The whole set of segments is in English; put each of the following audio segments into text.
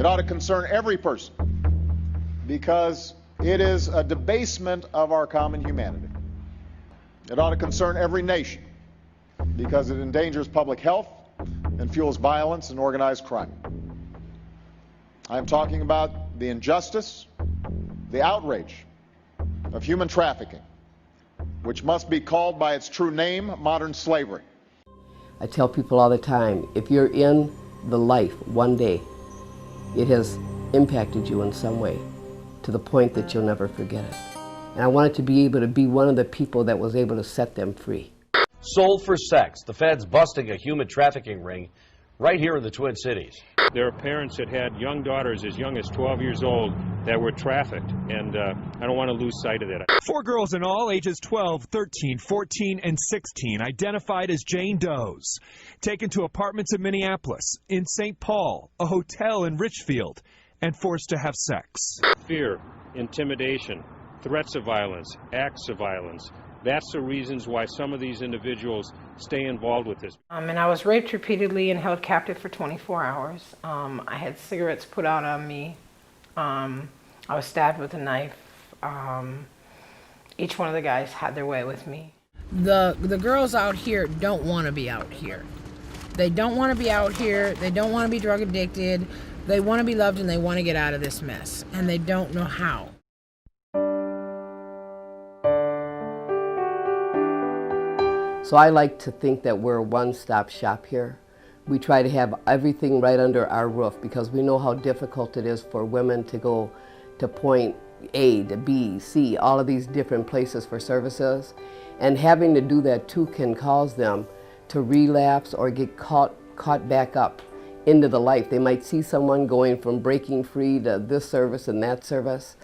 It ought to concern every person because it is a debasement of our common humanity. It ought to concern every nation because it endangers public health and fuels violence and organized crime. I'm talking about the injustice, the outrage of human trafficking, which must be called by its true name, modern slavery. I tell people all the time, if you're in the life one day, it has impacted you in some way to the point that you'll never forget it. And I wanted to be able to be one of the people that was able to set them free. Sold for sex. The feds busting a human trafficking ring right here in the Twin Cities. There are parents that had young daughters as young as 12 years old that were trafficked, and I don't want to lose sight of that. 4 girls in all, ages 12, 13, 14, and 16, identified as Jane Does, taken to apartments in Minneapolis, in St. Paul, a hotel in Richfield, and forced to have sex. Fear, intimidation, threats of violence, acts of violence. That's the reasons why some of these individuals stay involved with this. And I was raped repeatedly and held captive for 24 hours. I had cigarettes put out on me. I was stabbed with a knife. Each one of the guys had their way with me. The girls out here don't want to be out here. They don't want to be out here. They don't want to be drug addicted. They want to be loved and they want to get out of this mess. And they don't know how. So I like to think that we're a one-stop shop here. We try to have everything right under our roof because we know how difficult it is for women to go to point A to B, C, all of these different places for services. And having to do that too can cause them to relapse or get caught back up into the life. They might see someone going from breaking free to this service and that service.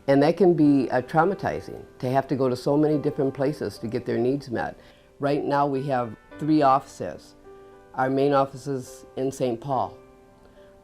And that can be traumatizing to have to go to so many different places to get their needs met. Right now we have 3 offices. Our main office is in St. Paul.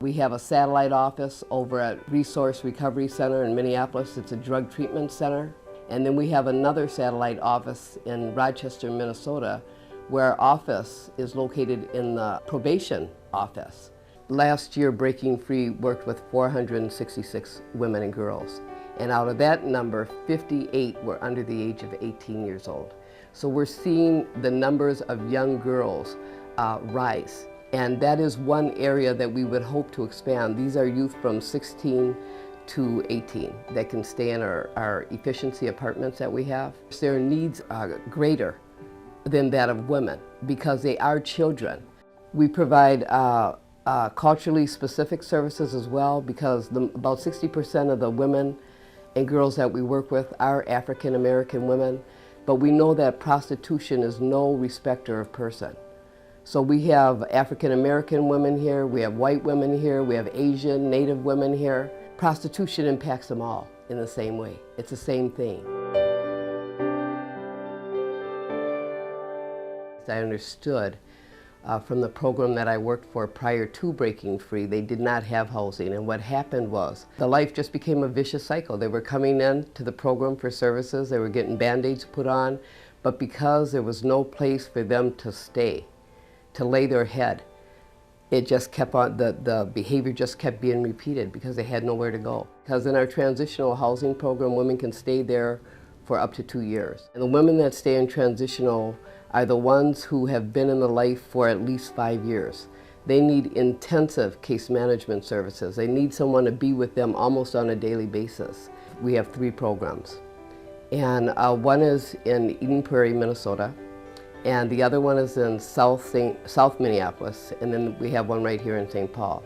We have a satellite office over at Resource Recovery Center in Minneapolis. It's a drug treatment center. And then we have another satellite office in Rochester, Minnesota, where our office is located in the probation office. Last year, Breaking Free worked with 466 women and girls. And out of that number, 58 were under the age of 18 years old. So we're seeing the numbers of young girls rise. And that is one area that we would hope to expand. These are youth from 16 to 18 that can stay in our efficiency apartments that we have. Their needs are greater than that of women because they are children. We provide culturally specific services as well because about 60% of the women and girls that we work with are African American women. But we know that prostitution is no respecter of person. So we have African American women here, we have white women here, we have Asian, Native women here. Prostitution impacts them all in the same way. It's the same thing. I understood from the program that I worked for prior to Breaking Free, they did not have housing. And what happened was the life just became a vicious cycle. They were coming in to the program for services, they were getting Band-Aids put on, but because there was no place for them to stay, to lay their head, it just kept on, the behavior just kept being repeated because they had nowhere to go. Because in our transitional housing program, women can stay there for up to 2 years. And the women that stay in transitional are the ones who have been in the life for at least 5 years. They need intensive case management services. They need someone to be with them almost on a daily basis. We have 3 programs. And one is in Eden Prairie, Minnesota, and the other one is in South Minneapolis, and then we have one right here in St. Paul.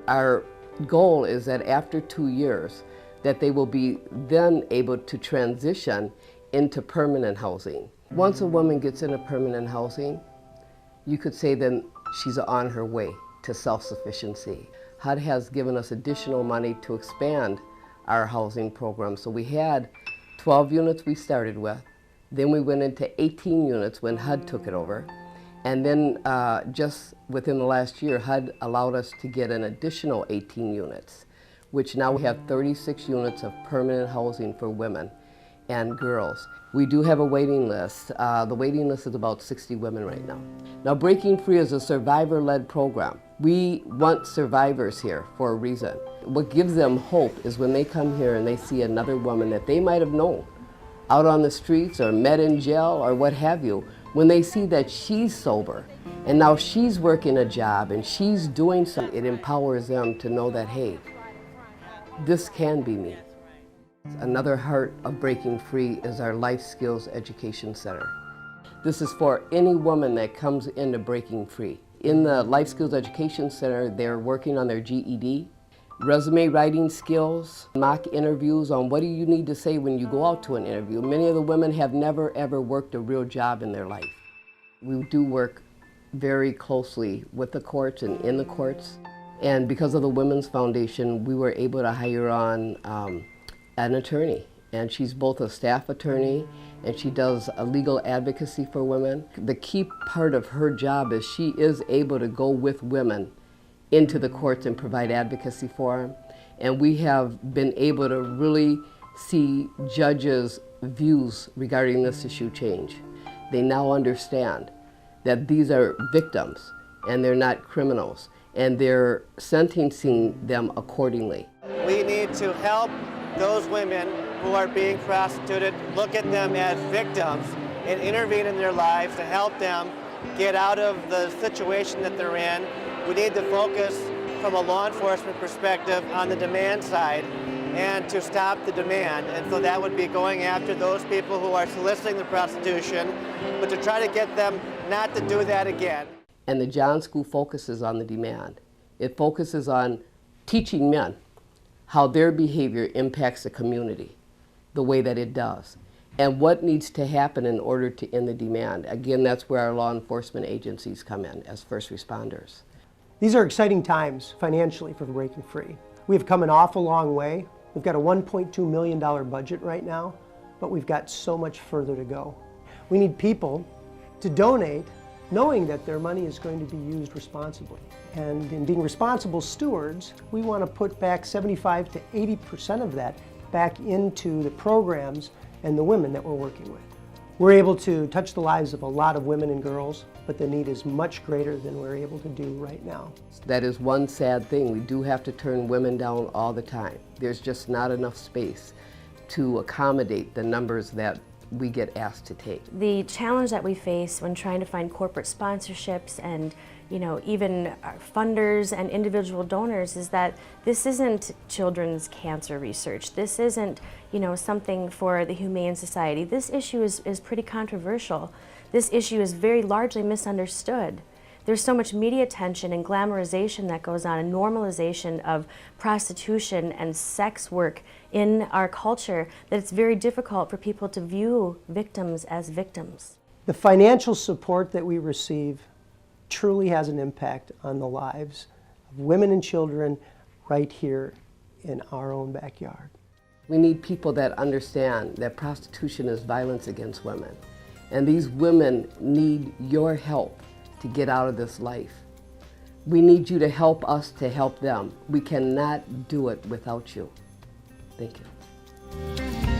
Our goal is that after 2 years, that they will be then able to transition into permanent housing. Once a woman gets into permanent housing, you could say then she's on her way to self-sufficiency. HUD has given us additional money to expand our housing program. So we had 12 units we started with, then we went into 18 units when HUD took it over. And then just within the last year, HUD allowed us to get an additional 18 units, which now we have 36 units of permanent housing for women and girls. We do have a waiting list. The waiting list is about 60 women right now. Now, Breaking Free is a survivor-led program. We want survivors here for a reason. What gives them hope is when they come here and they see another woman that they might have known out on the streets or met in jail or what have you, when they see that she's sober and now she's working a job and she's doing something, it empowers them to know that, hey, this can be me. Another heart of breaking free is our Life Skills Education Center. This is for any woman that comes into breaking free. In the Life Skills Education Center, they're working on their GED, resume writing skills, mock interviews on what do you need to say when you go out to an interview. Many of the women have never ever worked a real job in their life. We do work very closely with the courts and in the courts. And because of the Women's Foundation, we were able to hire on an attorney. And she's both a staff attorney and she does a legal advocacy for women. The key part of her job is she is able to go with women into the courts and provide advocacy for them. And we have been able to really see judges' views regarding this issue change. They now understand that these are victims and they're not criminals, and they're sentencing them accordingly. We need to help those women who are being prostituted, look at them as victims and intervene in their lives to help them get out of the situation that they're in. We need to focus from a law enforcement perspective on the demand side and to stop the demand. And so that would be going after those people who are soliciting the prostitution, but to try to get them not to do that again. And the John School focuses on the demand. It focuses on teaching men how their behavior impacts the community the way that it does, and what needs to happen in order to end the demand. Again, that's where our law enforcement agencies come in as first responders. These are exciting times financially for Breaking Free. We've come an awful long way. We've got a $1.2 million budget right now, but we've got so much further to go. We need people to donate knowing that their money is going to be used responsibly. And in being responsible stewards, we want to put back 75 to 80% of that back into the programs and the women that we're working with. We're able to touch the lives of a lot of women and girls, but the need is much greater than we're able to do right now. That is one sad thing. We do have to turn women down all the time. There's just not enough space to accommodate the numbers that we get asked to take. The challenge that we face when trying to find corporate sponsorships and even funders and individual donors is that this isn't children's cancer research. This isn't something for the Humane Society. This issue is pretty controversial. This issue is very largely misunderstood. There's so much media attention and glamorization that goes on, and normalization of prostitution and sex work in our culture, that it's very difficult for people to view victims as victims. The financial support that we receive truly has an impact on the lives of women and children right here in our own backyard. We need people that understand that prostitution is violence against women. And these women need your help to get out of this life. We need you to help us to help them. We cannot do it without you. Thank you.